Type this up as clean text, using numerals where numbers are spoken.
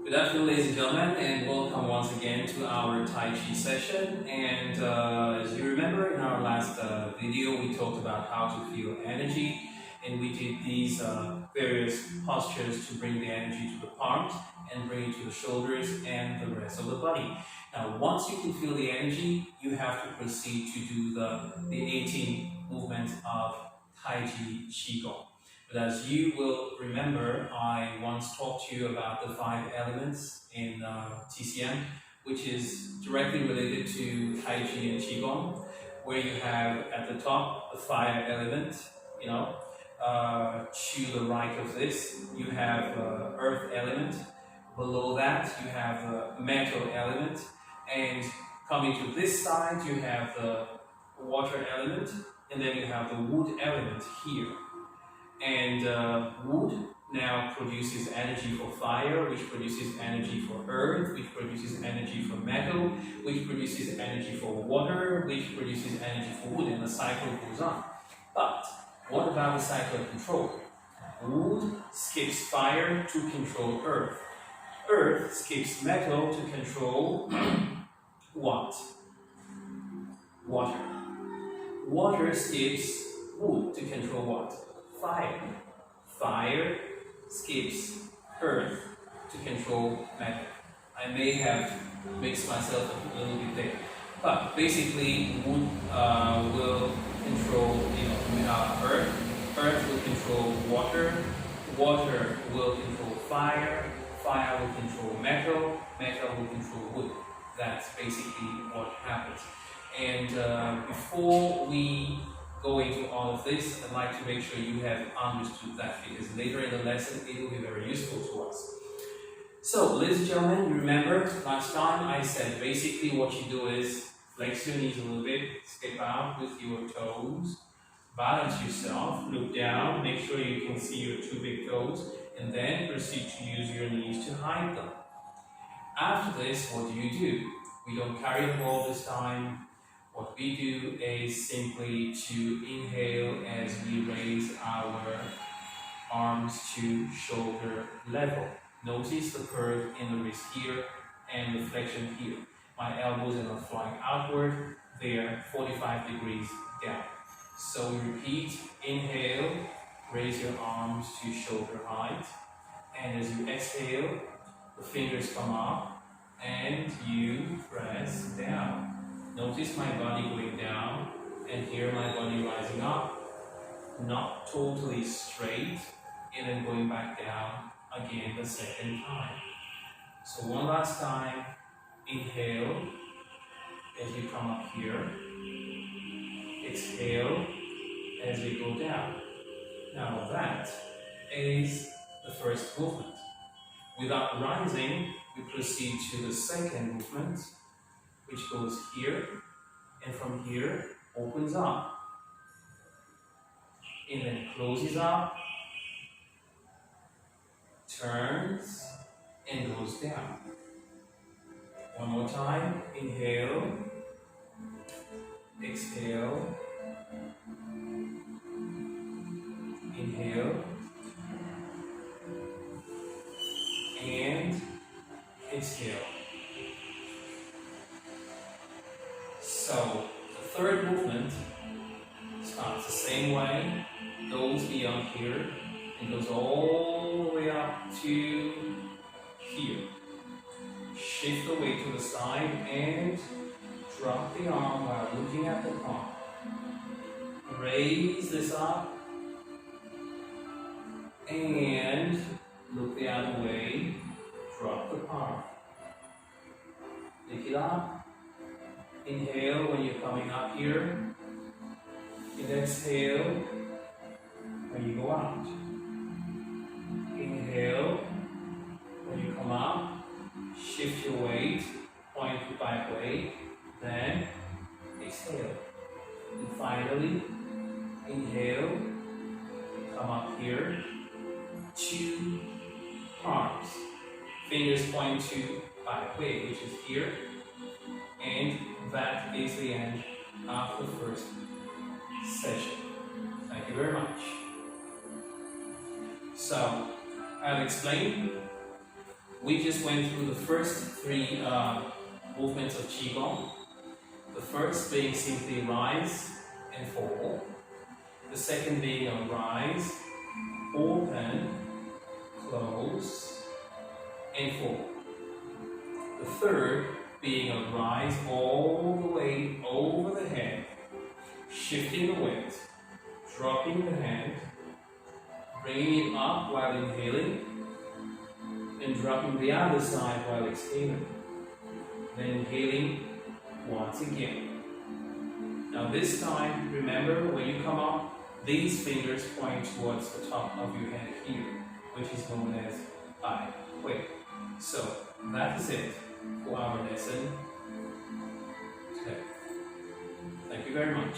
Good afternoon, ladies and gentlemen, and welcome once again to our Tai Chi session. And as you remember, in our last video, we talked about how to feel energy, and we did these various postures to bring the energy to the palms and bring it to the shoulders and the rest of the body. Now, once you can feel the energy, you have to proceed to do the 18 movements of TaijiQigong. But as you will remember, I once talked to you about the 5 elements in TCM, which is directly related to Tai Chi and Qigong, where you have at the top the fire element, to the right of this, you have earth element. Below that, you have the metal element. And coming to this side, you have the water element. And then you have the wood element here. And wood now produces energy for fire, which produces energy for earth, which produces energy for metal, which produces energy for water, which produces energy for wood, and the cycle goes on. But what about the cycle of control? Wood skips fire to control earth. Earth skips metal to control what? Water. Water skips wood to control what? Fire. Fire skips earth to control metal. I may have mixed myself a little bit there, but basically wood will control earth. Earth will control water. Water will control fire. Fire will control metal. Metal will control wood. That's basically what happens. And before we go into all of this, I'd like to make sure you have understood that, because later in the lesson it will be very useful to us. So, ladies and gentlemen, you remember last time I said basically what you do is flex your knees a little bit, step out with your toes, balance yourself, look down, make sure you can see your 2 big toes, and then proceed to use your knees to hide them. After this, what do? We don't carry them all this time. What we do is simply to inhale as we raise our arms to shoulder level. Notice the curve in the wrist here and the flexion here. My elbows are not flying outward, they are 45 degrees down. So we repeat, inhale, raise your arms to shoulder height, and as you exhale, the fingers come up and you press down. Notice my body going down, and here my body rising up, not totally straight, and then going back down again the second time. So one last time, inhale as we come up here, exhale as we go down. Now that is the first movement. Without rising, we proceed to the second movement, which goes here, and from here opens up, and then closes up, turns, and goes down. One more time, inhale, exhale, inhale, and exhale. So, the third movement starts the same way, goes beyond here, and goes all the way up to here. Shift the weight to the side and drop the arm while looking at the palm. Raise this up and look the other way, drop the palm. Lift it up. Inhale when you're coming up here, and exhale when you go out. Inhale when you come up, shift your weight, point to back way, then exhale. And finally, inhale, come up here, 2 palms. Fingers point to back way, which is here, and that is the end of the first session. Thank you very much. So, I'll explain We just went through the first three movements of Qigong. The first being simply rise and fall. The second being a rise, open, close, and fall. The third being a rise all the way over the head, shifting the weight, dropping the hand, bringing it up while inhaling, and dropping the other side while exhaling. Then inhaling once again. Now this time, remember when you come up, these fingers point towards the top of your head here, which is known as I. Wait. So that is it for our lesson today. Thank you very much.